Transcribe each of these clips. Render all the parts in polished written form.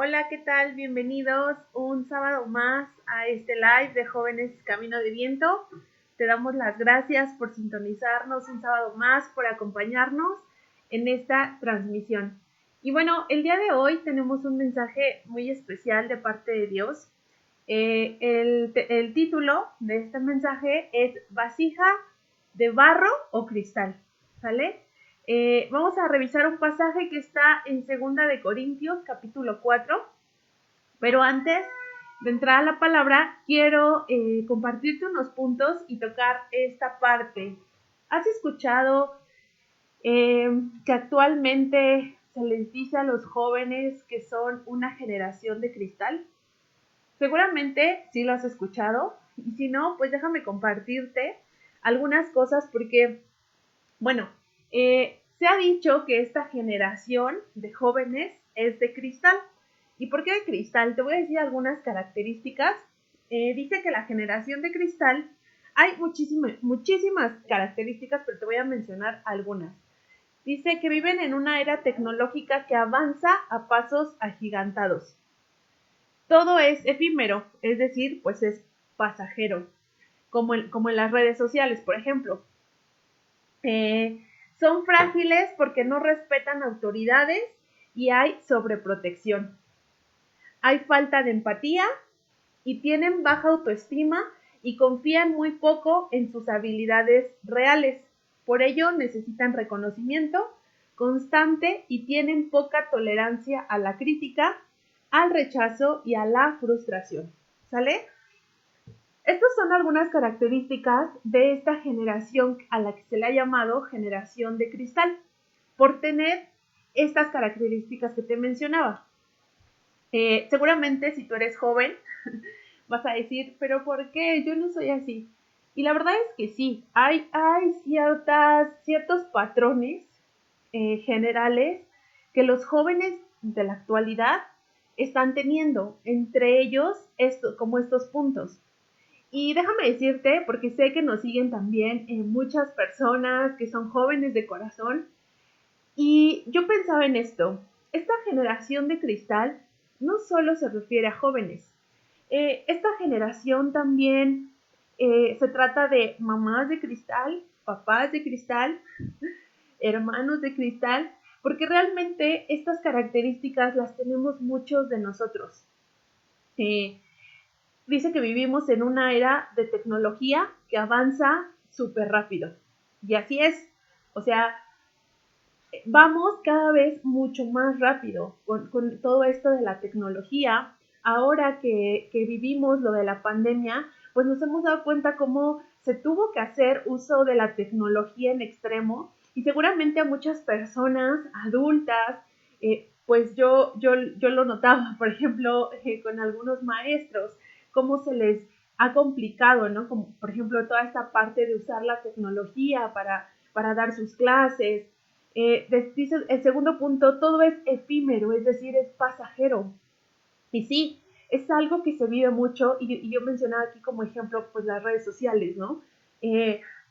Hola, ¿qué tal? Bienvenidos un sábado más a este live de Jóvenes Camino de Viento. Te damos las gracias por sintonizarnos un sábado más, por acompañarnos en esta transmisión. Y bueno, el día de hoy tenemos un mensaje muy especial de parte de Dios. El título de este mensaje es ¿Vasija de barro o cristal? ¿Sale? Vamos a revisar un pasaje que está en 2 de Corintios, capítulo 4, pero antes de entrar a la palabra, quiero compartirte unos puntos y tocar esta parte. ¿Has escuchado que actualmente se les dice a los jóvenes que son una generación de cristal? Seguramente sí lo has escuchado, y si no, pues déjame compartirte algunas cosas porque, bueno, se ha dicho que esta generación de jóvenes es de cristal. ¿Y por qué de cristal? Te voy a decir algunas características. Dice que la generación de cristal, hay muchísimas características, pero te voy a mencionar algunas. Dice que viven en una era tecnológica que avanza a pasos agigantados. Todo es efímero, es decir, pues es pasajero, como en las redes sociales, por ejemplo. Son frágiles porque no respetan autoridades y hay sobreprotección. Hay falta de empatía y tienen baja autoestima y confían muy poco en sus habilidades reales. Por ello necesitan reconocimiento constante y tienen poca tolerancia a la crítica, al rechazo y a la frustración. ¿Sale? Estas son algunas características de esta generación a la que se le ha llamado generación de cristal, por tener estas características que te mencionaba. Seguramente si tú eres joven, vas a decir, pero ¿por qué? Yo no soy así. Y la verdad es que sí, hay ciertos patrones generales que los jóvenes de la actualidad están teniendo, entre ellos como estos puntos. Y déjame decirte, porque sé que nos siguen también muchas personas que son jóvenes de corazón, y yo pensaba en esto, esta generación de cristal no solo se refiere a jóvenes, esta generación también se trata de mamás de cristal, papás de cristal, hermanos de cristal, porque realmente estas características las tenemos muchos de nosotros. Dice que vivimos en una era de tecnología que avanza súper rápido. Y así es. O sea, vamos cada vez mucho más rápido con todo esto de la tecnología. Ahora que vivimos lo de la pandemia, pues nos hemos dado cuenta cómo se tuvo que hacer uso de la tecnología en extremo y seguramente a muchas personas adultas, pues yo lo notaba, por ejemplo, con algunos maestros, cómo se les ha complicado, ¿no? Como por ejemplo toda esta parte de usar la tecnología para dar sus clases. Dice el segundo punto, todo es efímero, es decir, es pasajero. Y sí, es algo que se vive mucho y yo mencionaba aquí como ejemplo pues las redes sociales, ¿no?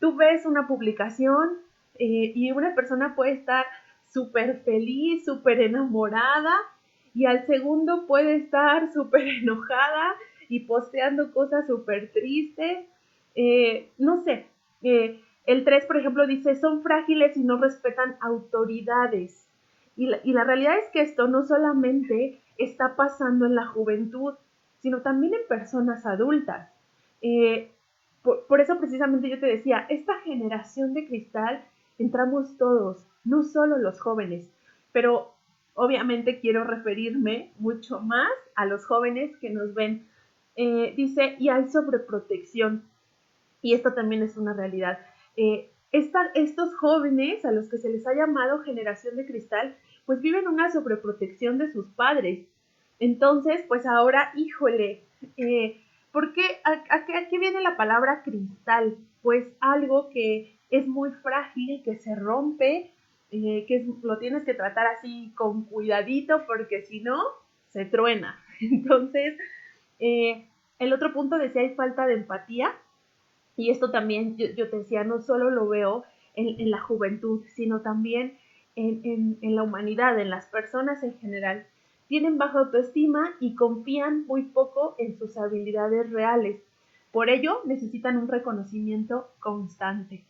Tú ves una publicación y una persona puede estar súper feliz, súper enamorada y al segundo puede estar súper enojada y posteando cosas súper tristes. No sé, el 3, por ejemplo, dice, son frágiles y no respetan autoridades. Y la realidad es que esto no solamente está pasando en la juventud, sino también en personas adultas. Por eso precisamente yo te decía, esta generación de cristal entramos todos, no solo los jóvenes, pero obviamente quiero referirme mucho más a los jóvenes que nos ven. Dice, y hay sobreprotección, y esto también es una realidad. Estos jóvenes a los que se les ha llamado generación de cristal, pues viven una sobreprotección de sus padres. Entonces, pues ahora, híjole, ¿por qué? ¿A qué viene la palabra cristal? Pues algo que es muy frágil, que se rompe, lo tienes que tratar así con cuidadito porque si no, se truena. Entonces, el otro punto decía, hay falta de empatía. Y esto también, yo te decía, no solo lo veo en la juventud, sino también en la humanidad, en las personas en general. tienen baja autoestima y confían muy poco en sus habilidades reales. Por ello, necesitan un reconocimiento constante.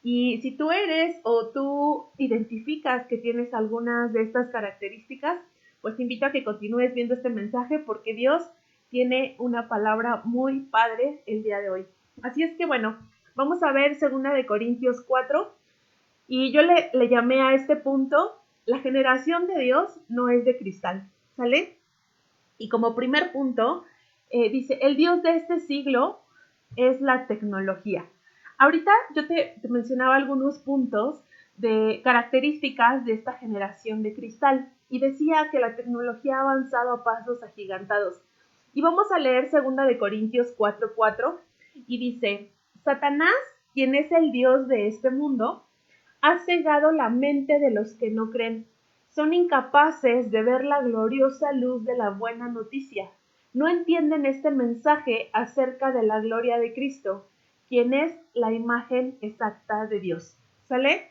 Y si tú eres o tú identificas que tienes algunas de estas características, pues te invito a que continúes viendo este mensaje porque Dios tiene una palabra muy padre el día de hoy. Así es que bueno, vamos a ver 2 Corintios 4 y yo le llamé a este punto, la generación de Dios no es de cristal, ¿sale? Y como primer punto, dice, el Dios de este siglo es la tecnología. Ahorita yo te mencionaba algunos puntos de características de esta generación de cristal y decía que la tecnología ha avanzado a pasos agigantados. Y vamos a leer 2 Corintios 4:4 y dice, Satanás, quien es el Dios de este mundo, ha cegado la mente de los que no creen. Son incapaces de ver la gloriosa luz de la buena noticia. No entienden este mensaje acerca de la gloria de Cristo, quien es la imagen exacta de Dios. ¿Sale?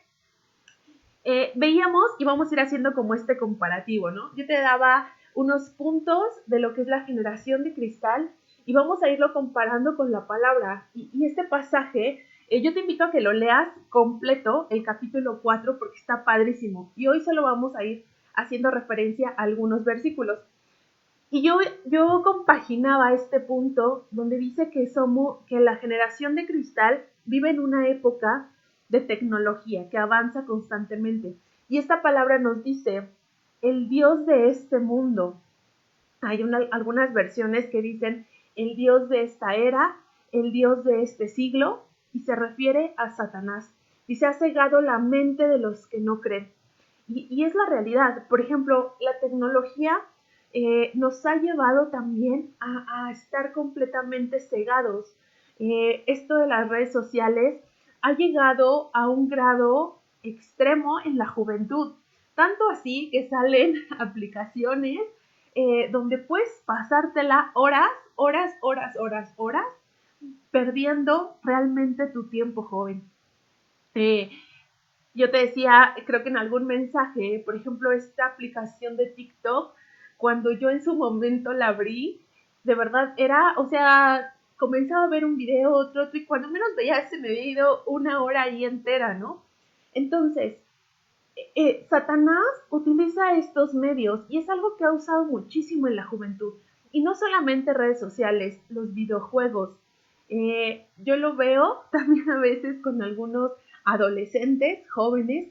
Veíamos y vamos a ir haciendo como este comparativo, ¿no? Yo te daba unos puntos de lo que es la generación de cristal y vamos a irlo comparando con la palabra. Y este pasaje, yo te invito a que lo leas completo, el capítulo 4, porque está padrísimo. Y hoy solo vamos a ir haciendo referencia a algunos versículos. Y yo compaginaba este punto donde dice que la generación de cristal vive en una época de tecnología que avanza constantemente. Y esta palabra nos dice, el Dios de este mundo. Hay algunas versiones que dicen el Dios de esta era, el Dios de este siglo, y se refiere a Satanás. Y se ha cegado la mente de los que no creen. Y es la realidad. Por ejemplo, la tecnología nos ha llevado también a estar completamente cegados. Esto de las redes sociales ha llegado a un grado extremo en la juventud. Tanto así que salen aplicaciones donde puedes pasártela horas, perdiendo realmente tu tiempo, joven. Yo te decía, creo que en algún mensaje, por ejemplo, esta aplicación de TikTok, cuando yo en su momento la abrí, de verdad era, o sea, comenzaba a ver un video, otro, y cuando menos veía se me había ido una hora ahí entera, ¿no? Entonces, Satanás utiliza estos medios y es algo que ha usado muchísimo en la juventud. Y no solamente redes sociales, los videojuegos. Yo lo veo también a veces con algunos adolescentes, jóvenes,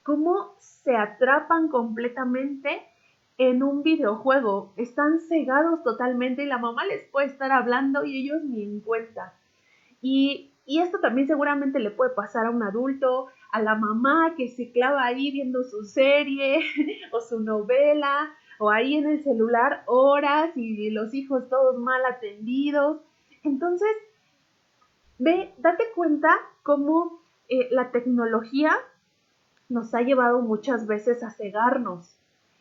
cómo se atrapan completamente en un videojuego. Están cegados totalmente y la mamá les puede estar hablando y ellos ni en cuenta. Y esto también seguramente le puede pasar a un adulto, a la mamá que se clava ahí viendo su serie o su novela o ahí en el celular horas y los hijos todos mal atendidos. Entonces, date cuenta cómo la tecnología nos ha llevado muchas veces a cegarnos.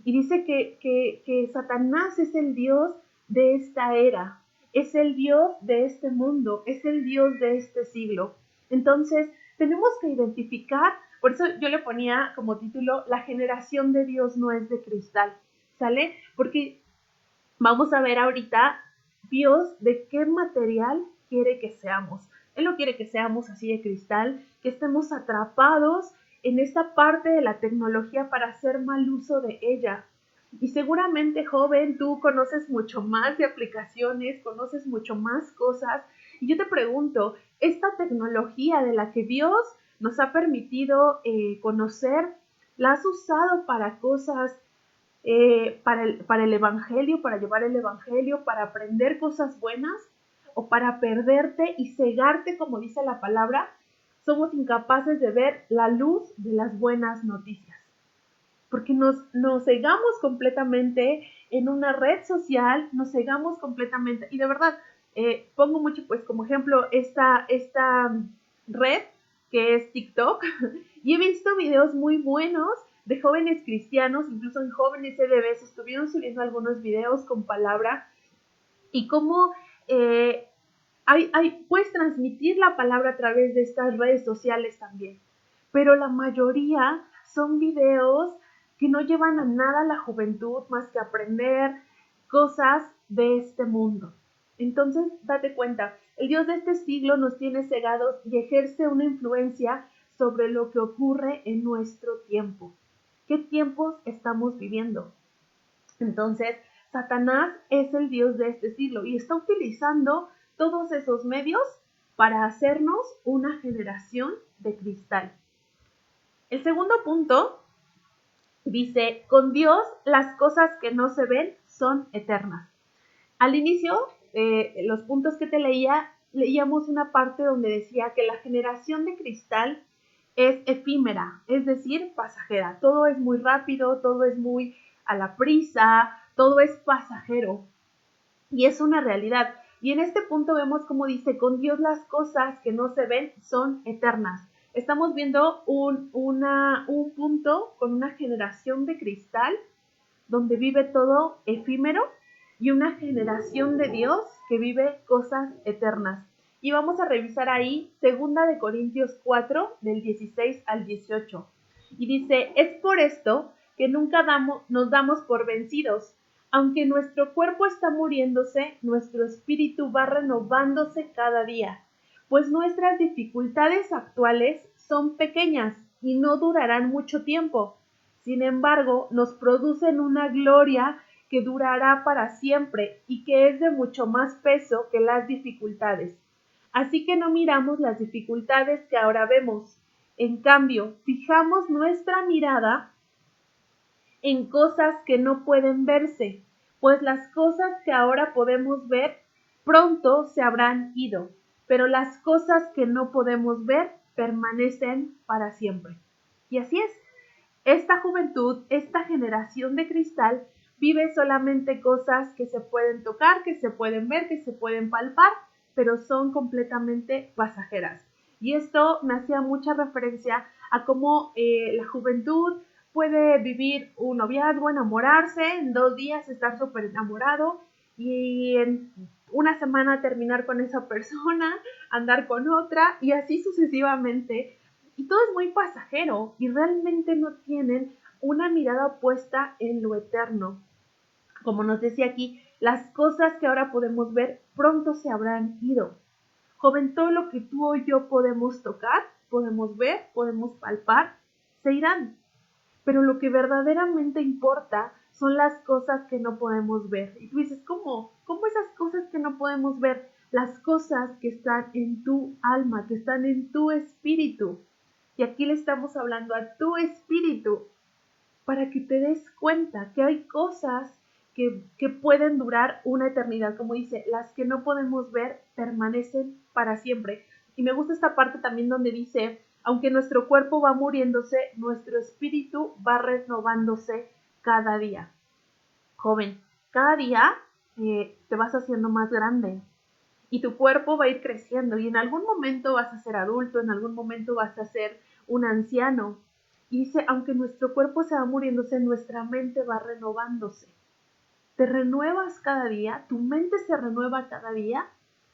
Y dice que Satanás es el Dios de esta era, es el Dios de este mundo, es el Dios de este siglo. Entonces, tenemos que identificar, por eso yo le ponía como título, la generación de Dios no es de cristal, ¿sale? Porque vamos a ver ahorita Dios de qué material quiere que seamos. Él no quiere que seamos así de cristal, que estemos atrapados en esta parte de la tecnología para hacer mal uso de ella. Y seguramente, joven, tú conoces mucho más de aplicaciones, conoces mucho más cosas. Y yo te pregunto, esta tecnología de la que Dios nos ha permitido conocer, ¿la has usado para cosas para el Evangelio, para llevar el Evangelio, para aprender cosas buenas o para perderte y cegarte, como dice la palabra? Somos incapaces de ver la luz de las buenas noticias, porque nos cegamos completamente en una red social, nos cegamos completamente, y de verdad, pongo mucho pues como ejemplo esta red que es TikTok, y he visto videos muy buenos de jóvenes cristianos, incluso en jóvenes CDBs, estuvieron subiendo algunos videos con palabra, y cómo puedes transmitir la palabra a través de estas redes sociales también, pero la mayoría son videos que no llevan a nada la juventud más que aprender cosas de este mundo. Entonces, date cuenta, el Dios de este siglo nos tiene cegados y ejerce una influencia sobre lo que ocurre en nuestro tiempo. ¿Qué tiempos estamos viviendo? Entonces, Satanás es el Dios de este siglo y está utilizando todos esos medios para hacernos una generación de cristal. El segundo punto dice, con Dios las cosas que no se ven son eternas. Al inicio, los puntos que te leíamos una parte donde decía que la generación de cristal es efímera, es decir, pasajera. Todo es muy rápido, todo es muy a la prisa, todo es pasajero. Y es una realidad. Y en este punto vemos como dice, con Dios las cosas que no se ven son eternas. Estamos viendo un punto con una generación de cristal donde vive todo efímero y una generación de Dios que vive cosas eternas. Y vamos a revisar ahí 2 Corintios 4, del 16 al 18. Y dice, es por esto que nunca nos damos por vencidos. Aunque nuestro cuerpo está muriéndose, nuestro espíritu va renovándose cada día, pues nuestras dificultades actuales son pequeñas y no durarán mucho tiempo. Sin embargo, nos producen una gloria que durará para siempre y que es de mucho más peso que las dificultades. Así que no miramos las dificultades que ahora vemos. En cambio, fijamos nuestra mirada en cosas que no pueden verse, pues las cosas que ahora podemos ver pronto se habrán ido, pero las cosas que no podemos ver permanecen para siempre. Y así es. Esta juventud, esta generación de cristal, vive solamente cosas que se pueden tocar, que se pueden ver, que se pueden palpar, pero son completamente pasajeras. Y esto me hacía mucha referencia a cómo la juventud puede vivir un noviazgo, enamorarse, en 2 días estar súper enamorado y en una semana terminar con esa persona, andar con otra y así sucesivamente. Y todo es muy pasajero y realmente no tienen una mirada puesta en lo eterno. Como nos decía aquí, las cosas que ahora podemos ver pronto se habrán ido. Joven, todo lo que tú o yo podemos tocar, podemos ver, podemos palpar, se irán. Pero lo que verdaderamente importa son las cosas que no podemos ver. Y tú dices, ¿cómo? ¿Cómo esas cosas que no podemos ver? Las cosas que están en tu alma, que están en tu espíritu. Y aquí le estamos hablando a tu espíritu para que te des cuenta que hay cosas que pueden durar una eternidad. Como dice, las que no podemos ver permanecen para siempre. Y me gusta esta parte también donde dice, aunque nuestro cuerpo va muriéndose, nuestro espíritu va renovándose cada día. Joven, cada día te vas haciendo más grande y tu cuerpo va a ir creciendo y en algún momento vas a ser adulto, en algún momento vas a ser un anciano. Y dice, aunque nuestro cuerpo se va muriéndose, nuestra mente va renovándose. ¿Te renuevas cada día? ¿Tu mente se renueva cada día?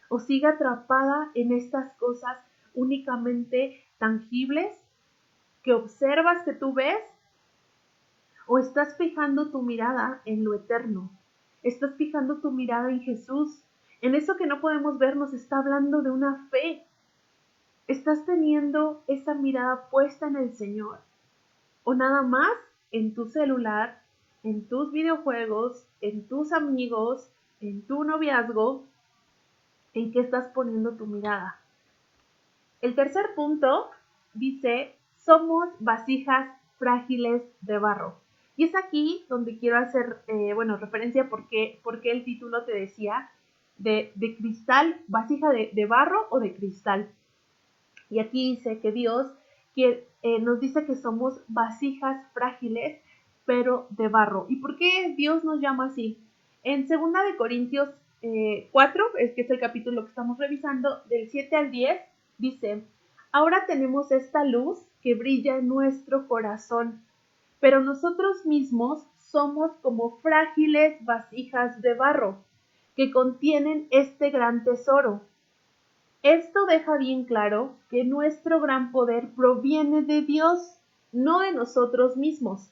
¿O sigue atrapada en estas cosas únicamente tangibles que observas, que tú ves? ¿O estás fijando tu mirada en lo eterno? ¿Estás fijando tu mirada en Jesús? En eso que no podemos ver nos está hablando de una fe. ¿Estás teniendo esa mirada puesta en el Señor? ¿O nada más en tu celular, en tus videojuegos, en tus amigos, en tu noviazgo? ¿En qué estás poniendo tu mirada? El tercer punto dice, somos vasijas frágiles de barro. Y es aquí donde quiero hacer, referencia porque el título te decía de cristal, vasija de barro o de cristal. Y aquí dice que Dios nos dice que somos vasijas frágiles, pero de barro. ¿Y por qué Dios nos llama así? En 2 Corintios 4, que es el capítulo que estamos revisando, del 7 al 10, dice, ahora tenemos esta luz que brilla en nuestro corazón, pero nosotros mismos somos como frágiles vasijas de barro que contienen este gran tesoro. Esto deja bien claro que nuestro gran poder proviene de Dios, no de nosotros mismos.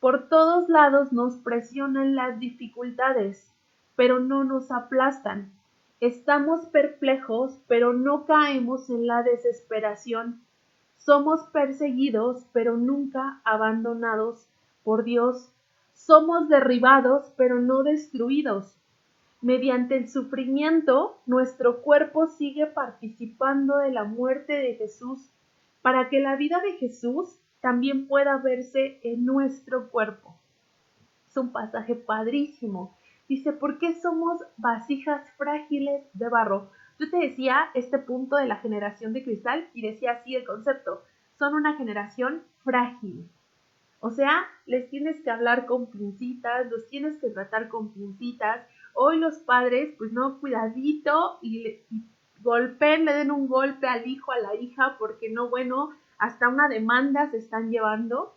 Por todos lados nos presionan las dificultades, pero no nos aplastan. Estamos perplejos, pero no caemos en la desesperación. Somos perseguidos, pero nunca abandonados por Dios. Somos derribados, pero no destruidos. Mediante el sufrimiento, nuestro cuerpo sigue participando de la muerte de Jesús, para que la vida de Jesús también pueda verse en nuestro cuerpo. Es un pasaje padrísimo. Dice, ¿por qué somos vasijas frágiles de barro? Yo te decía este punto de la generación de cristal y decía así el concepto. Son una generación frágil. O sea, les tienes que hablar con pincitas, los tienes que tratar con pincitas. Hoy los padres, pues no, cuidadito y golpeen, le den un golpe al hijo, a la hija, porque no, bueno, hasta una demanda se están llevando.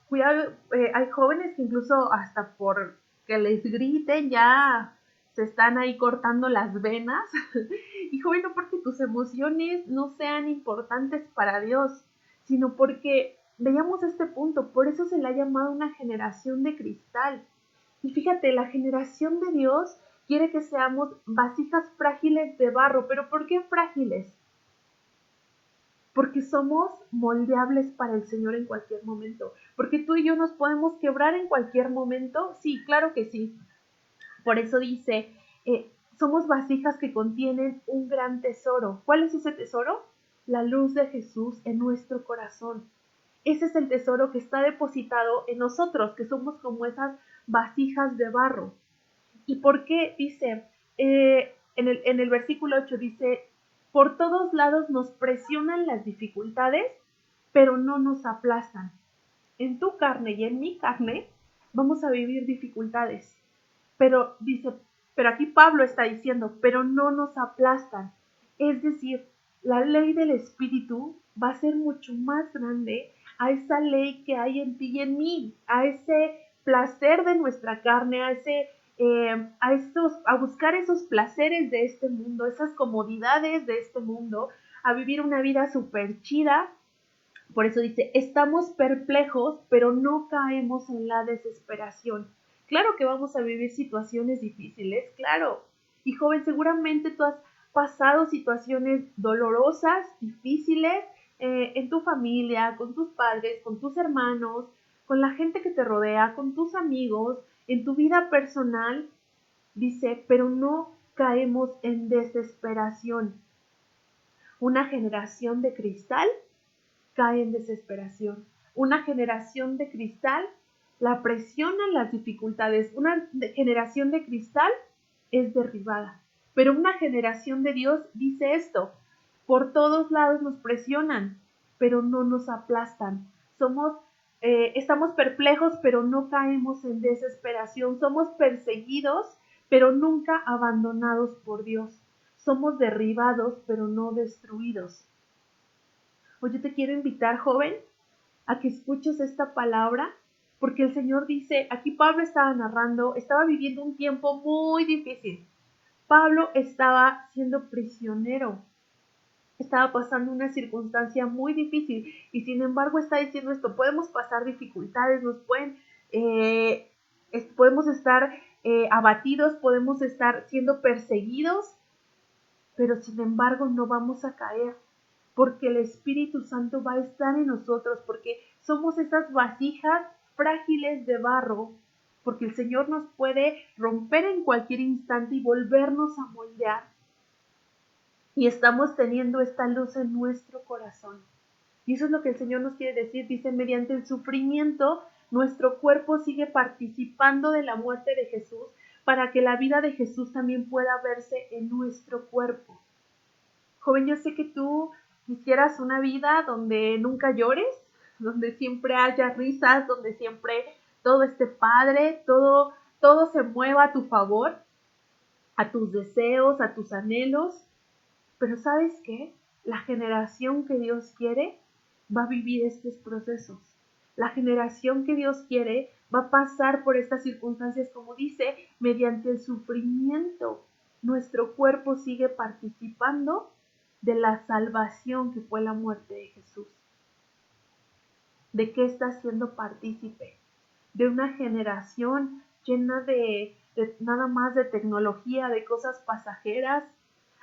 Cuidado, hay jóvenes que incluso hasta por que les griten ya se están ahí cortando las venas. Y joven, no porque tus emociones no sean importantes para Dios, sino porque veamos este punto, por eso se le ha llamado una generación de cristal. Y fíjate, la generación de Dios quiere que seamos vasijas frágiles de barro, pero ¿por qué frágiles? Porque somos moldeables para el Señor en cualquier momento, porque tú y yo nos podemos quebrar en cualquier momento, sí, claro que sí. Por eso dice, somos vasijas que contienen un gran tesoro. ¿Cuál es ese tesoro? La luz de Jesús en nuestro corazón. Ese es el tesoro que está depositado en nosotros, que somos como esas vasijas de barro. ¿Y por qué? Dice, en el versículo 8 dice, por todos lados nos presionan las dificultades, pero no nos aplastan. En tu carne y en mi carne vamos a vivir dificultades. Pero dice, pero aquí Pablo está diciendo, pero no nos aplastan. Es decir, la ley del Espíritu va a ser mucho más grande a esa ley que hay en ti y en mí, a ese placer de nuestra carne, a buscar esos placeres de este mundo, esas comodidades de este mundo, a vivir una vida súper chida. Por eso dice, estamos perplejos, pero no caemos en la desesperación. Claro que vamos a vivir situaciones difíciles, claro. Y joven, seguramente tú has pasado situaciones dolorosas, difíciles, en tu familia, con tus padres, con tus hermanos, con la gente que te rodea, con tus amigos, en tu vida personal. Dice, pero no caemos en desesperación. Una generación de cristal cae en desesperación. Una generación de cristal la presionan las dificultades. Una generación de cristal es derribada. Pero una generación de Dios dice esto, por todos lados nos presionan, pero no nos aplastan. Estamos perplejos, pero no caemos en desesperación. Somos perseguidos, pero nunca abandonados por Dios. Somos derribados, pero no destruidos. Hoy yo te quiero invitar, joven, a que escuches esta palabra, porque el Señor dice, aquí Pablo estaba narrando, estaba viviendo un tiempo muy difícil. Pablo estaba siendo prisionero, estaba pasando una circunstancia muy difícil y sin embargo está diciendo esto, podemos pasar dificultades, podemos estar abatidos, podemos estar siendo perseguidos, pero sin embargo no vamos a caer, porque el Espíritu Santo va a estar en nosotros, porque somos esas vasijas frágiles de barro, porque el Señor nos puede romper en cualquier instante y volvernos a moldear. Y estamos teniendo esta luz en nuestro corazón. Y eso es lo que el Señor nos quiere decir. Dice, mediante el sufrimiento, nuestro cuerpo sigue participando de la muerte de Jesús, para que la vida de Jesús también pueda verse en nuestro cuerpo. Joven, yo sé que tú quisieras una vida donde nunca llores, donde siempre haya risas, donde siempre todo esté padre, todo se mueva a tu favor, a tus deseos, a tus anhelos. Pero ¿sabes qué? La generación que Dios quiere va a vivir estos procesos. La generación que Dios quiere va a pasar por estas circunstancias, como dice, mediante el sufrimiento. Nuestro cuerpo sigue participando de la salvación que fue la muerte de Jesús. ¿De qué estás siendo partícipe? De una generación llena de nada más de tecnología, de cosas pasajeras,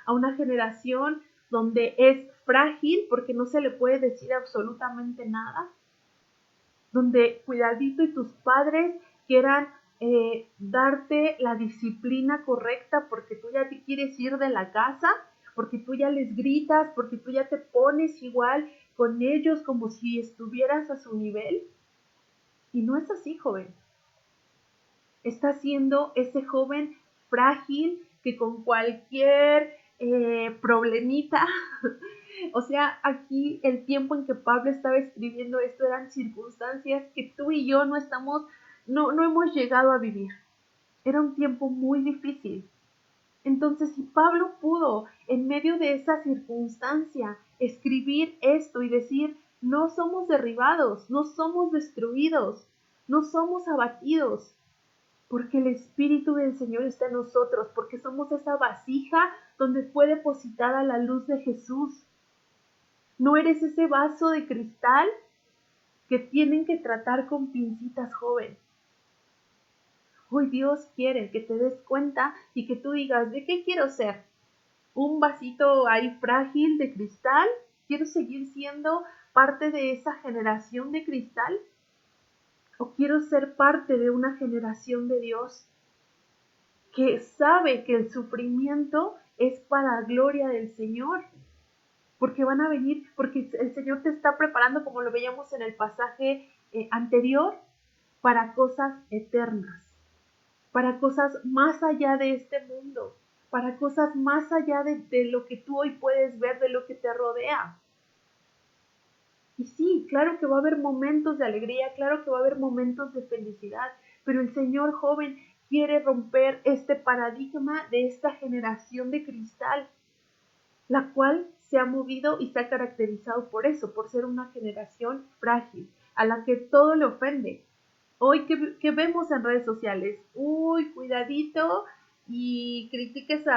a una generación donde es frágil porque no se le puede decir absolutamente nada, donde cuidadito y tus padres quieran darte la disciplina correcta porque tú ya te quieres ir de la casa, porque tú ya les gritas, porque tú ya te pones igual con ellos como si estuvieras a su nivel. Y no es así, joven. Está siendo ese joven frágil que con cualquier problemita, o sea, aquí el tiempo en que Pablo estaba escribiendo esto eran circunstancias que tú y yo no hemos llegado a vivir. Era un tiempo muy difícil. Entonces, si Pablo pudo, en medio de esa circunstancia, escribir esto y decir, no somos derribados, no somos destruidos, no somos abatidos, porque el Espíritu del Señor está en nosotros, porque somos esa vasija donde fue depositada la luz de Jesús. No eres ese vaso de cristal que tienen que tratar con pincitas, joven. Hoy Dios quiere que te des cuenta y que tú digas, ¿de qué quiero ser? ¿Un vasito ahí frágil de cristal? ¿Quiero seguir siendo parte de esa generación de cristal? ¿O quiero ser parte de una generación de Dios que sabe que el sufrimiento es para gloria del Señor? Porque van a venir, porque el Señor te está preparando, como lo veíamos en el pasaje anterior, para cosas eternas, para cosas más allá de este mundo, para cosas más allá de lo que tú hoy puedes ver, de lo que te rodea. Y sí, claro que va a haber momentos de alegría, claro que va a haber momentos de felicidad, pero el Señor, joven, quiere romper este paradigma de esta generación de cristal, la cual se ha movido y se ha caracterizado por eso, por ser una generación frágil, a la que todo le ofende. Hoy que vemos en redes sociales, uy, cuidadito y critiques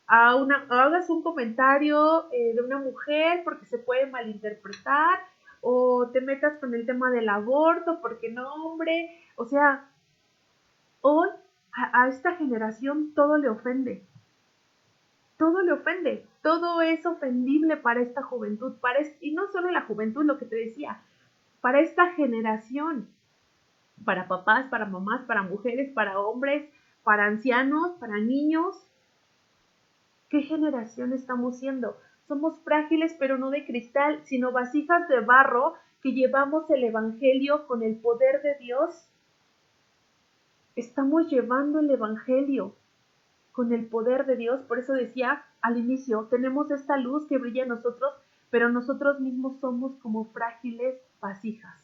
hagas un comentario de una mujer porque se puede malinterpretar, o te metas con el tema del aborto porque no, hombre, o sea, hoy a esta generación todo le ofende. Todo le ofende, todo es ofendible para esta juventud, y no solo la juventud, lo que te decía, para esta generación, para papás, para mamás, para mujeres, para hombres, para ancianos, para niños. ¿Qué generación estamos siendo? Somos frágiles, pero no de cristal, sino vasijas de barro que llevamos el Evangelio con el poder de Dios. Estamos llevando el Evangelio con el poder de Dios. Por eso decía al inicio, tenemos esta luz que brilla en nosotros, pero nosotros mismos somos como frágiles vasijas.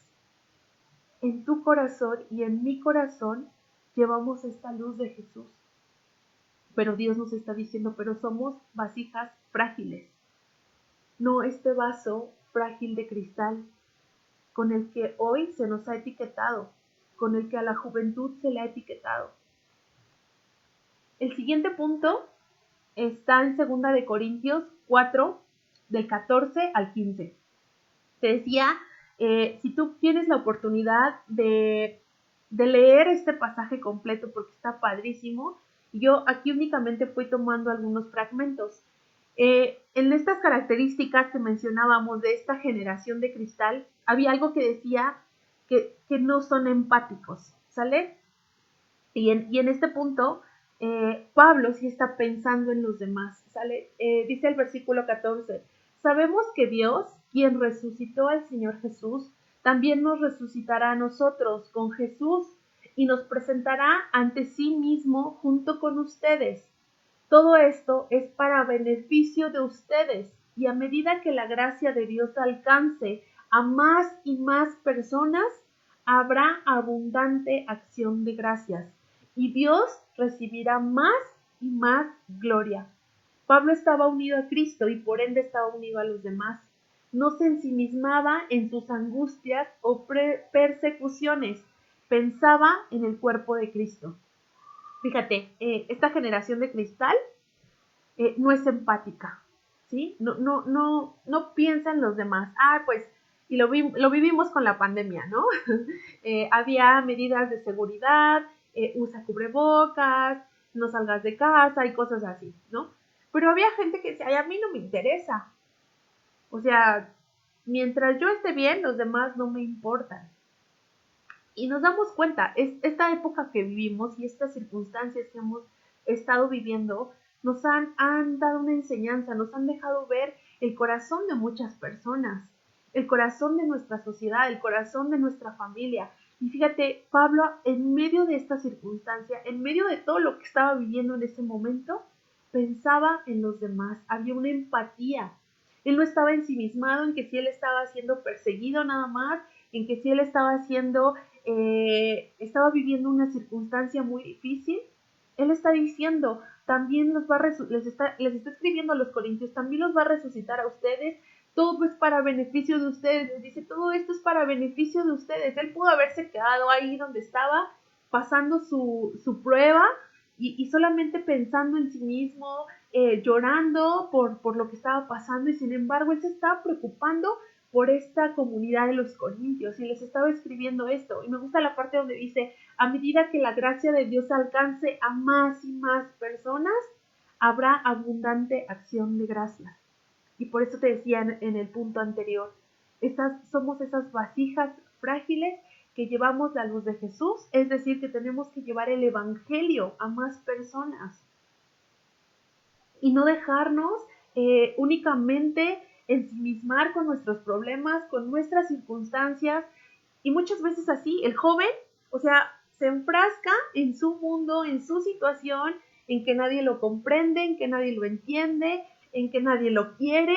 En tu corazón y en mi corazón llevamos esta luz de Jesús. Pero Dios nos está diciendo, pero somos vasijas frágiles. No este vaso frágil de cristal con el que hoy se nos ha etiquetado, con el que a la juventud se le ha etiquetado. El siguiente punto está en 2 de Corintios 4, del 14 al 15. Te decía, si tú tienes la oportunidad de leer este pasaje completo porque está padrísimo, yo aquí únicamente fui tomando algunos fragmentos. En estas características que mencionábamos de esta generación de cristal, había algo que decía que no son empáticos, ¿sale? Y en este punto, Pablo sí está pensando en los demás, ¿sale? Dice el versículo 14, sabemos que Dios, quien resucitó al Señor Jesús, también nos resucitará a nosotros con Jesús y nos presentará ante sí mismo junto con ustedes. Todo esto es para beneficio de ustedes, y a medida que la gracia de Dios alcance a más y más personas, habrá abundante acción de gracias y Dios recibirá más y más gloria. Pablo estaba unido a Cristo y por ende estaba unido a los demás. No se ensimismaba en sus angustias o persecuciones, pensaba en el cuerpo de Cristo. Fíjate, esta generación de cristal no es empática, ¿sí? No piensa en los demás. Pues y lo vivimos con la pandemia, ¿no? Había medidas de seguridad, usa cubrebocas, no salgas de casa y cosas así, ¿no? Pero había gente que decía, ay, a mí no me interesa. O sea, mientras yo esté bien, los demás no me importan. Y nos damos cuenta, esta época que vivimos y estas circunstancias que hemos estado viviendo nos han dado una enseñanza, nos han dejado ver el corazón de muchas personas, el corazón de nuestra sociedad, el corazón de nuestra familia. Y fíjate, Pablo, en medio de esta circunstancia, en medio de todo lo que estaba viviendo en ese momento, pensaba en los demás, había una empatía. Él no estaba ensimismado en que si él estaba siendo perseguido nada más, en que si él estaba viviendo una circunstancia muy difícil, él está diciendo, también les está escribiendo a los corintios, también los va a resucitar a ustedes, todo es para beneficio de ustedes, les dice, todo esto es para beneficio de ustedes. Él pudo haberse quedado ahí donde estaba, pasando su prueba y solamente pensando en sí mismo, llorando por lo que estaba pasando, y sin embargo él se estaba preocupando por esta comunidad de los corintios y les estaba escribiendo esto. Y me gusta la parte donde dice, a medida que la gracia de Dios alcance a más y más personas, habrá abundante acción de gracias. Y por eso te decía en el punto anterior, somos esas vasijas frágiles que llevamos la luz de Jesús, es decir, que tenemos que llevar el evangelio a más personas y no dejarnos únicamente ensimismar con nuestros problemas, con nuestras circunstancias. Y muchas veces así, el joven, o sea, se enfrasca en su mundo, en su situación, en que nadie lo comprende, en que nadie lo entiende, en que nadie lo quiere,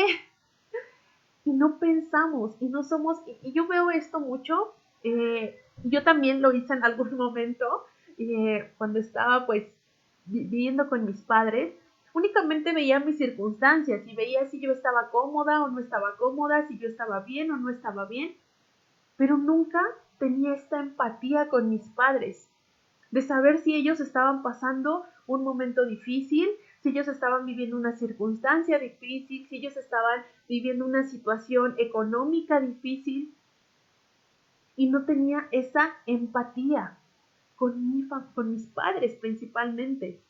y no pensamos, y no somos, y yo veo esto mucho, yo también lo hice en algún momento, cuando estaba pues viviendo con mis padres, únicamente veía mis circunstancias y veía si yo estaba cómoda o no estaba cómoda, si yo estaba bien o no estaba bien, pero nunca tenía esta empatía con mis padres, de saber si ellos estaban pasando un momento difícil, si ellos estaban viviendo una circunstancia difícil, si ellos estaban viviendo una situación económica difícil, y no tenía esa empatía con mis padres principalmente.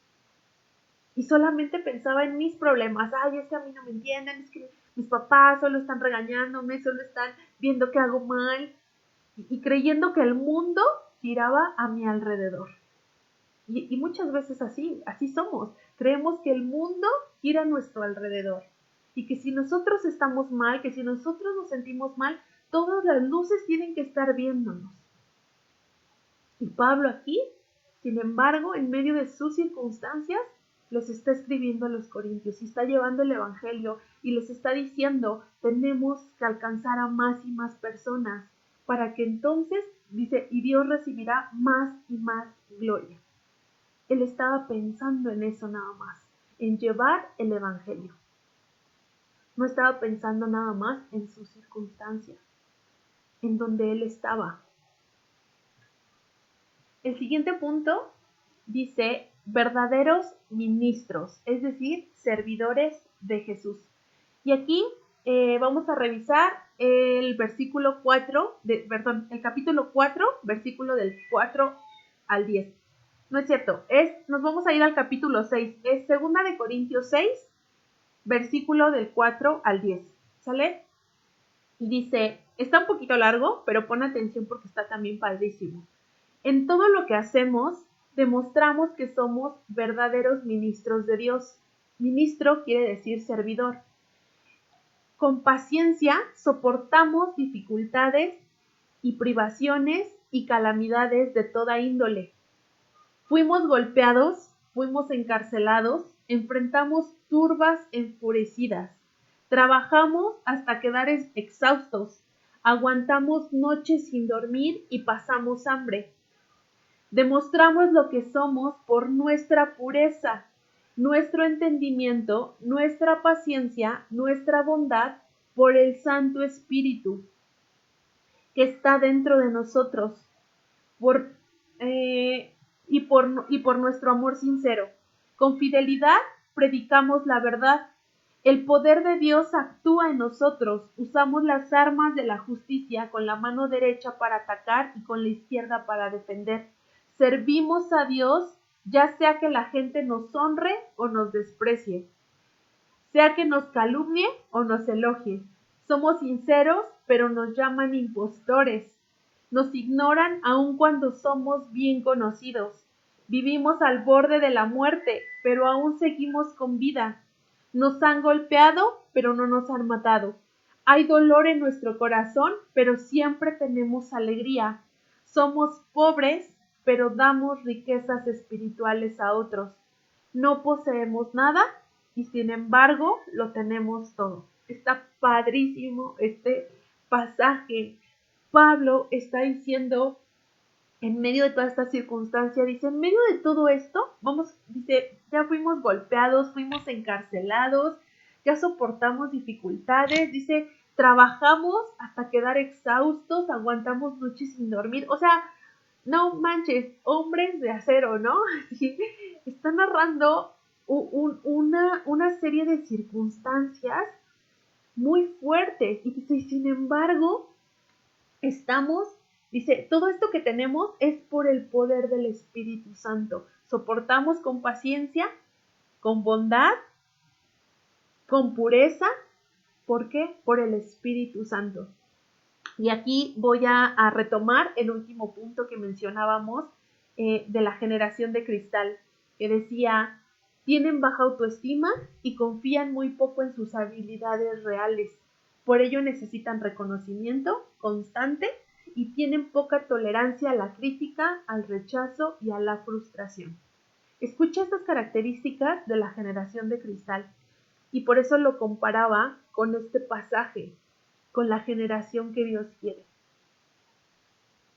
Y solamente pensaba en mis problemas. Ay, es que a mí no me entienden, es que mis papás solo están regañándome, solo están viendo que hago mal, y creyendo que el mundo giraba a mi alrededor. Y muchas veces así somos. Creemos que el mundo gira a nuestro alrededor. Y que si nosotros estamos mal, que si nosotros nos sentimos mal, todas las luces tienen que estar viéndonos. Y Pablo aquí, sin embargo, en medio de sus circunstancias, les está escribiendo a los corintios y está llevando el evangelio y les está diciendo, tenemos que alcanzar a más y más personas para que entonces, dice, y Dios recibirá más y más gloria. Él estaba pensando en eso nada más, en llevar el evangelio. No estaba pensando nada más en sus circunstancias, en donde él estaba. El siguiente punto dice verdaderos ministros, es decir, servidores de Jesús. Y aquí vamos a revisar el versículo 4, el capítulo 4, versículo del 4 al 10. No es cierto, nos vamos a ir al capítulo 6, es 2 de Corintios 6, versículo del 4 al 10, ¿sale? Y dice, está un poquito largo, pero pon atención porque está también padrísimo. En todo lo que hacemos, demostramos que somos verdaderos ministros de Dios. Ministro quiere decir servidor. Con paciencia soportamos dificultades y privaciones y calamidades de toda índole. Fuimos golpeados, fuimos encarcelados, enfrentamos turbas enfurecidas. Trabajamos hasta quedar exhaustos, aguantamos noches sin dormir y pasamos hambre. Demostramos lo que somos por nuestra pureza, nuestro entendimiento, nuestra paciencia, nuestra bondad, por el Santo Espíritu que está dentro de nosotros, y por nuestro amor sincero. Con fidelidad predicamos la verdad. El poder de Dios actúa en nosotros. Usamos las armas de la justicia con la mano derecha para atacar y con la izquierda para defender. Servimos a Dios, ya sea que la gente nos honre o nos desprecie, sea que nos calumnie o nos elogie. Somos sinceros, pero nos llaman impostores. Nos ignoran aun cuando somos bien conocidos. Vivimos al borde de la muerte, pero aún seguimos con vida. Nos han golpeado, pero no nos han matado. Hay dolor en nuestro corazón, pero siempre tenemos alegría. Somos pobres, pero damos riquezas espirituales a otros. No poseemos nada y sin embargo lo tenemos todo. Está padrísimo este pasaje. Pablo está diciendo, en medio de toda esta circunstancia, dice, en medio de todo esto, dice, ya fuimos golpeados, fuimos encarcelados, ya soportamos dificultades, dice, trabajamos hasta quedar exhaustos, aguantamos noches sin dormir, o sea, no manches, hombres de acero, ¿no? Sí, está narrando una serie de circunstancias muy fuertes y dice, sin embargo, dice, todo esto que tenemos es por el poder del Espíritu Santo. Soportamos con paciencia, con bondad, con pureza. ¿Por qué? Por el Espíritu Santo. Y aquí voy a retomar el último punto que mencionábamos de la generación de cristal, que decía, tienen baja autoestima y confían muy poco en sus habilidades reales. Por ello necesitan reconocimiento constante y tienen poca tolerancia a la crítica, al rechazo y a la frustración. Escucha estas características de la generación de cristal y por eso lo comparaba con este pasaje, con la generación que Dios quiere.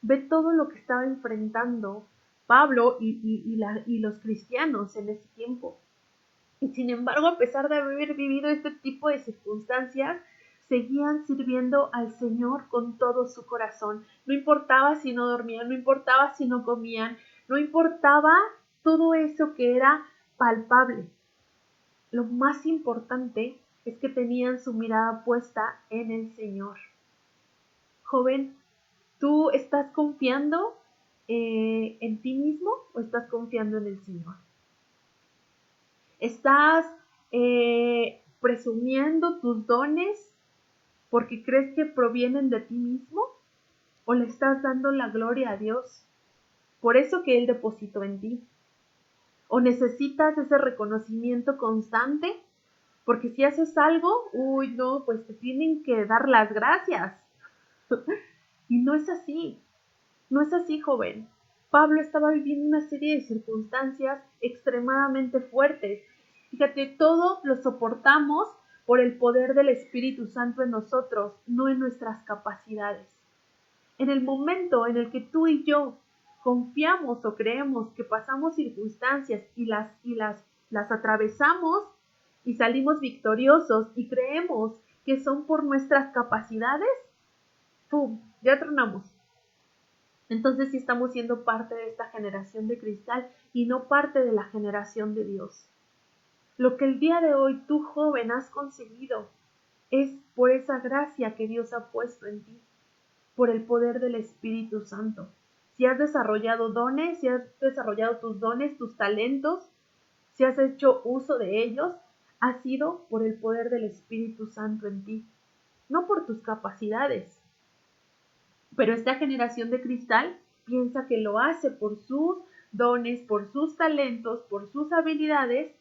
Ve todo lo que estaba enfrentando Pablo y los cristianos en ese tiempo. Y sin embargo, a pesar de haber vivido este tipo de circunstancias, seguían sirviendo al Señor con todo su corazón. No importaba si no dormían, no importaba si no comían, no importaba todo eso que era palpable. Lo más importante es que tenían su mirada puesta en el Señor. Joven, ¿tú estás confiando en ti mismo o estás confiando en el Señor? ¿Estás presumiendo tus dones porque crees que provienen de ti mismo? ¿O le estás dando la gloria a Dios por eso que Él depositó en ti? ¿O necesitas ese reconocimiento constante? Porque si haces algo, pues te tienen que dar las gracias. Y no es así. No es así, joven. Pablo estaba viviendo una serie de circunstancias extremadamente fuertes. Fíjate, todo lo soportamos por el poder del Espíritu Santo en nosotros, no en nuestras capacidades. En el momento en el que tú y yo confiamos o creemos que pasamos circunstancias y las atravesamos y salimos victoriosos y creemos que son por nuestras capacidades, ¡pum!, ya tronamos. Entonces sí estamos siendo parte de esta generación de cristal y no parte de la generación de Dios. Lo que el día de hoy tú, joven, has conseguido es por esa gracia que Dios ha puesto en ti, por el poder del Espíritu Santo. Si has desarrollado dones, si has desarrollado tus dones, tus talentos, si has hecho uso de ellos, ha sido por el poder del Espíritu Santo en ti, no por tus capacidades. Pero esta generación de cristal piensa que lo hace por sus dones, por sus talentos, por sus habilidades,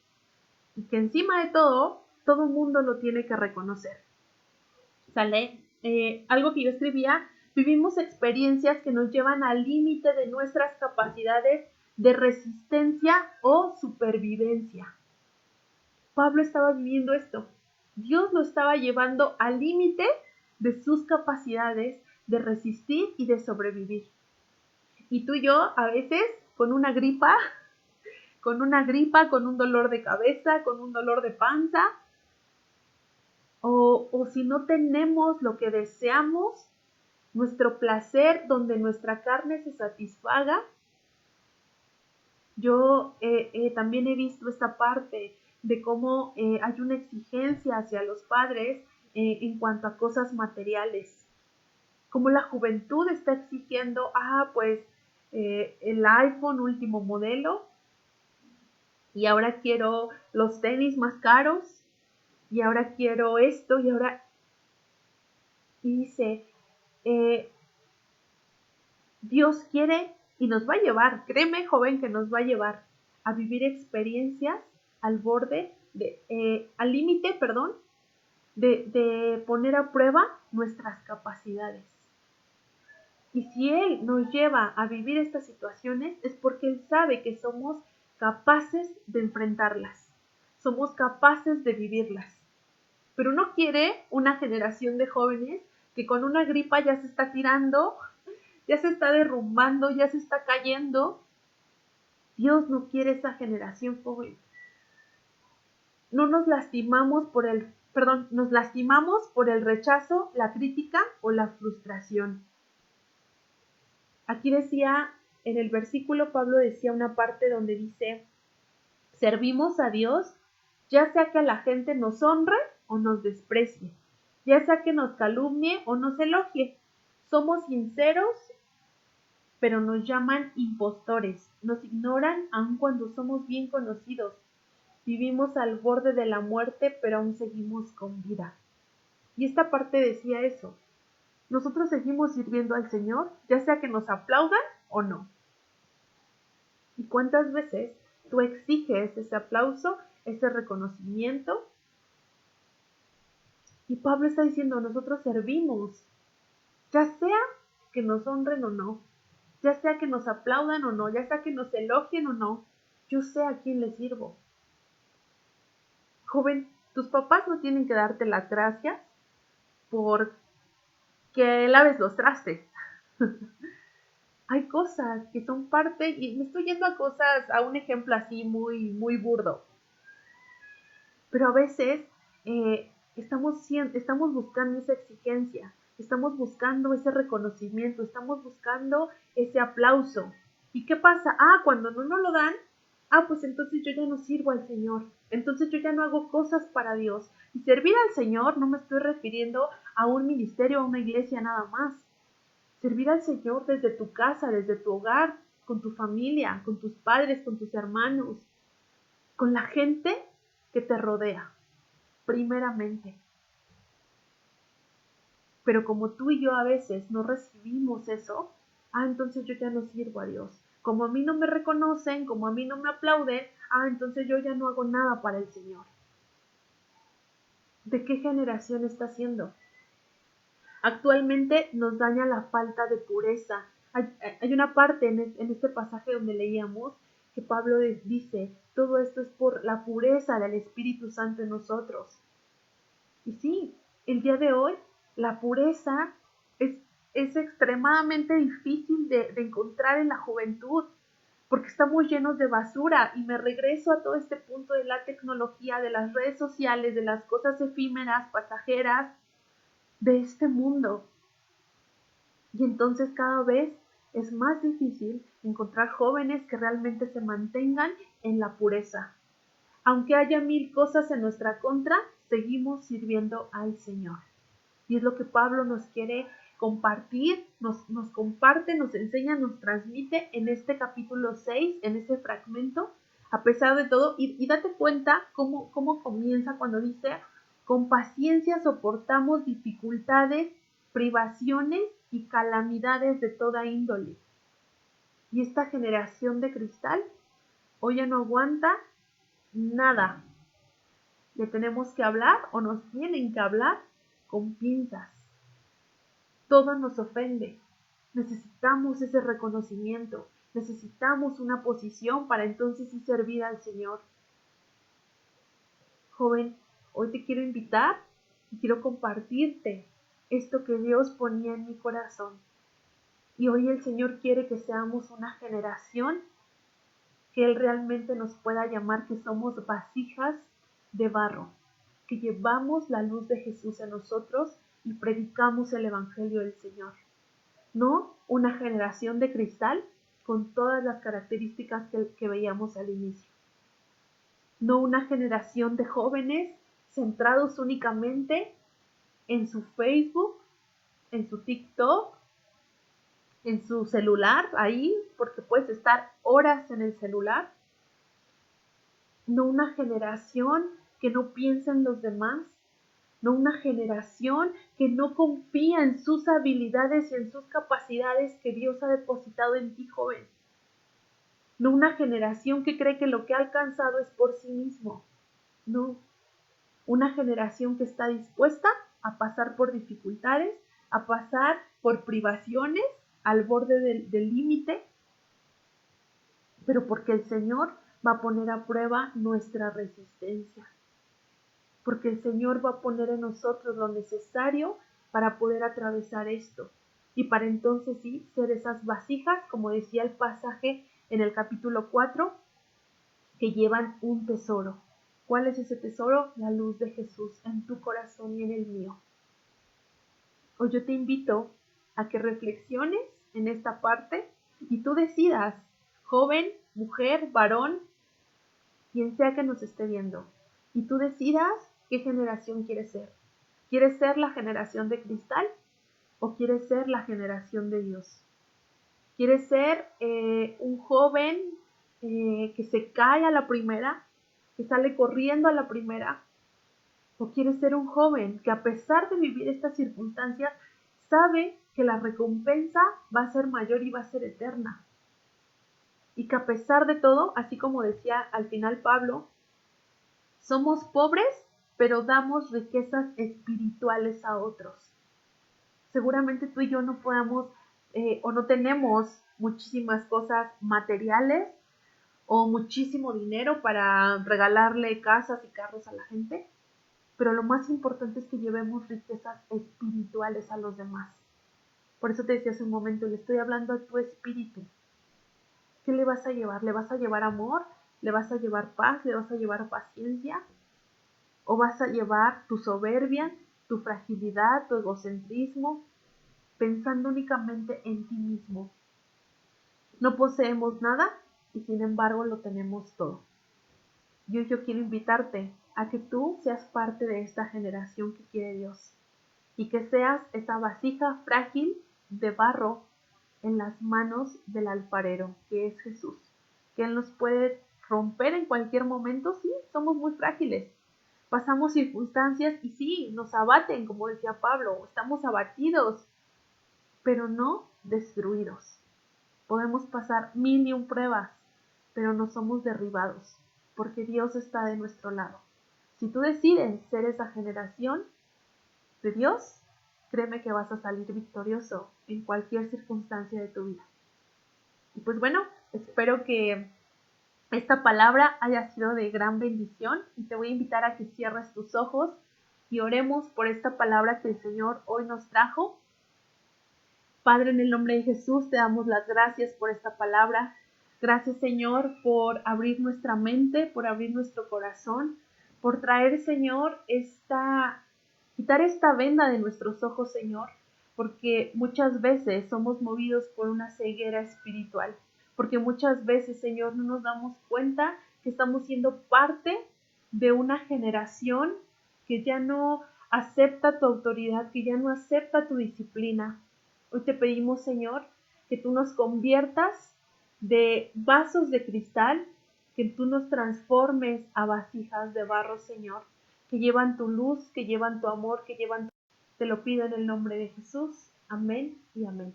y que encima de todo el mundo lo tiene que reconocer. ¿Sale? Algo que yo escribía, vivimos experiencias que nos llevan al límite de nuestras capacidades de resistencia o supervivencia. Pablo estaba viviendo esto. Dios lo estaba llevando al límite de sus capacidades de resistir y de sobrevivir. Y tú y yo, a veces, con una gripa, con un dolor de cabeza, con un dolor de panza, o si no tenemos lo que deseamos, nuestro placer donde nuestra carne se satisfaga. Yo también he visto esta parte de cómo hay una exigencia hacia los padres en cuanto a cosas materiales. Como la juventud está exigiendo, pues el iPhone último modelo, y ahora quiero los tenis más caros, y ahora quiero esto, y ahora... Y dice, Dios quiere y nos va a llevar, créeme joven que nos va a llevar a vivir experiencias al borde, al límite, perdón, de poner a prueba nuestras capacidades. Y si Él nos lleva a vivir estas situaciones es porque Él sabe que somos capaces de enfrentarlas, somos capaces de vivirlas. Pero no quiere una generación de jóvenes que con una gripa ya se está tirando, ya se está derrumbando, ya se está cayendo. Dios no quiere esa generación joven. No nos lastimamos nos lastimamos por el rechazo, la crítica o la frustración. Aquí decía, en el versículo Pablo decía una parte donde dice, servimos a Dios, ya sea que a la gente nos honre o nos desprecie, ya sea que nos calumnie o nos elogie. Somos sinceros, pero nos llaman impostores, nos ignoran aun cuando somos bien conocidos. Vivimos al borde de la muerte, pero aún seguimos con vida. Y esta parte decía eso. Nosotros seguimos sirviendo al Señor, ya sea que nos aplaudan o no. ¿Y cuántas veces tú exiges ese aplauso, ese reconocimiento? Y Pablo está diciendo, nosotros servimos, ya sea que nos honren o no, ya sea que nos aplaudan o no, ya sea que nos elogien o no, yo sé a quién le sirvo. Joven, tus papás no tienen que darte las gracias por que laves los trastes. Hay cosas que son parte, y me estoy yendo a cosas, a un ejemplo así muy, muy burdo. Pero a veces estamos buscando esa exigencia, estamos buscando ese reconocimiento, estamos buscando ese aplauso. ¿Y qué pasa? Cuando no nos lo dan, pues entonces yo ya no sirvo al Señor, entonces yo ya no hago cosas para Dios. Y servir al Señor no me estoy refiriendo a un ministerio o a una iglesia nada más. Servir al Señor desde tu casa, desde tu hogar, con tu familia, con tus padres, con tus hermanos, con la gente que te rodea, primeramente. Pero como tú y yo a veces no recibimos eso, entonces yo ya no sirvo a Dios. Como a mí no me reconocen, como a mí no me aplauden, entonces yo ya no hago nada para el Señor. ¿De qué generación está siendo? Actualmente nos daña la falta de pureza. Hay una parte en este pasaje donde leíamos que Pablo dice, todo esto es por la pureza del Espíritu Santo en nosotros. Y sí, el día de hoy la pureza es extremadamente difícil de encontrar en la juventud, porque estamos llenos de basura. Y me regreso a todo este punto de la tecnología, de las redes sociales, de las cosas efímeras, pasajeras, de este mundo. Y entonces cada vez es más difícil encontrar jóvenes que realmente se mantengan en la pureza. Aunque haya 1000 cosas en nuestra contra, seguimos sirviendo al Señor. Y es lo que Pablo nos quiere compartir, nos comparte, nos enseña, nos transmite en este capítulo 6, en este fragmento, a pesar de todo. Y date cuenta cómo comienza cuando dice, con paciencia soportamos dificultades, privaciones y calamidades de toda índole. Y esta generación de cristal hoy ya no aguanta nada. Le tenemos que hablar o nos tienen que hablar con pinzas. Todo nos ofende. Necesitamos ese reconocimiento. Necesitamos una posición para entonces sí servir al Señor. Joven, hoy te quiero invitar y quiero compartirte esto que Dios ponía en mi corazón. Y hoy el Señor quiere que seamos una generación que Él realmente nos pueda llamar que somos vasijas de barro, que llevamos la luz de Jesús en nosotros y predicamos el Evangelio del Señor. No una generación de cristal con todas las características que veíamos al inicio. no una generación de jóvenes centrados únicamente en su Facebook, en su TikTok, en su celular, ahí, porque puedes estar horas en el celular, no una generación que no piensa en los demás, no una generación que no confía en sus habilidades y en sus capacidades que Dios ha depositado en ti, joven. No una generación que cree que lo que ha alcanzado es por sí mismo. No. Una generación que está dispuesta a pasar por dificultades, a pasar por privaciones al borde del límite, pero porque el Señor va a poner a prueba nuestra resistencia. Porque el Señor va a poner en nosotros lo necesario para poder atravesar esto. Y para entonces sí, ser esas vasijas, como decía el pasaje en el capítulo 4, que llevan un tesoro. ¿Cuál es ese tesoro? La luz de Jesús en tu corazón y en el mío. Hoy yo te invito a que reflexiones en esta parte y tú decidas, joven, mujer, varón, quien sea que nos esté viendo, y tú decidas qué generación quieres ser. ¿Quieres ser la generación de cristal o quieres ser la generación de Dios? ¿Quieres ser un joven que se cae a la primera, que sale corriendo a la primera? ¿O quieres ser un joven que a pesar de vivir estas circunstancias sabe que la recompensa va a ser mayor y va a ser eterna? Y que a pesar de todo, así como decía al final Pablo, somos pobres, pero damos riquezas espirituales a otros. Seguramente tú y yo no podamos o no tenemos muchísimas cosas materiales o muchísimo dinero para regalarle casas y carros a la gente, pero lo más importante es que llevemos riquezas espirituales a los demás. Por eso te decía hace un momento, le estoy hablando a tu espíritu. ¿Qué le vas a llevar? ¿Le vas a llevar amor? ¿Le vas a llevar paz? ¿Le vas a llevar paciencia? ¿O vas a llevar tu soberbia, tu fragilidad, tu egocentrismo, pensando únicamente en ti mismo? No poseemos nada y sin embargo lo tenemos todo. Yo quiero invitarte a que tú seas parte de esta generación que quiere Dios y que seas esa vasija frágil de barro en las manos del alfarero, que es Jesús, que Él nos puede romper en cualquier momento. Sí, somos muy frágiles, pasamos circunstancias y sí, nos abaten, como decía Pablo, estamos abatidos, pero no destruidos. Podemos pasar 1000 pruebas, pero no somos derribados, porque Dios está de nuestro lado. Si tú decides ser esa generación de Dios, créeme que vas a salir victorioso en cualquier circunstancia de tu vida. Y pues bueno, espero que esta palabra haya sido de gran bendición y te voy a invitar a que cierres tus ojos y oremos por esta palabra que el Señor hoy nos trajo. Padre, en el nombre de Jesús te damos las gracias por esta palabra. Gracias, Señor, por abrir nuestra mente, por abrir nuestro corazón, por traer, Señor, quitar esta venda de nuestros ojos, Señor, porque muchas veces somos movidos por una ceguera espiritual, porque muchas veces, Señor, no nos damos cuenta que estamos siendo parte de una generación que ya no acepta tu autoridad, que ya no acepta tu disciplina. Hoy te pedimos, Señor, que tú nos conviertas de vasos de cristal, que tú nos transformes a vasijas de barro, Señor, que llevan tu luz, que llevan tu amor, que llevan tu... Te lo pido en el nombre de Jesús. Amén y amén.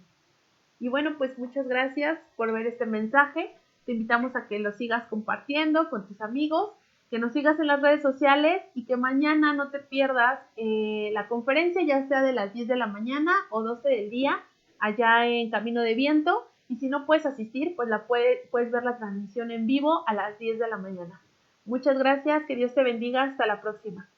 Y bueno, pues muchas gracias por ver este mensaje. Te invitamos a que lo sigas compartiendo con tus amigos, que nos sigas en las redes sociales y que mañana no te pierdas la conferencia, ya sea de las 10 de la mañana o 12 del día, allá en Camino de Viento. Y si no puedes asistir, pues puedes ver la transmisión en vivo a las 10 de la mañana. Muchas gracias, que Dios te bendiga, hasta la próxima.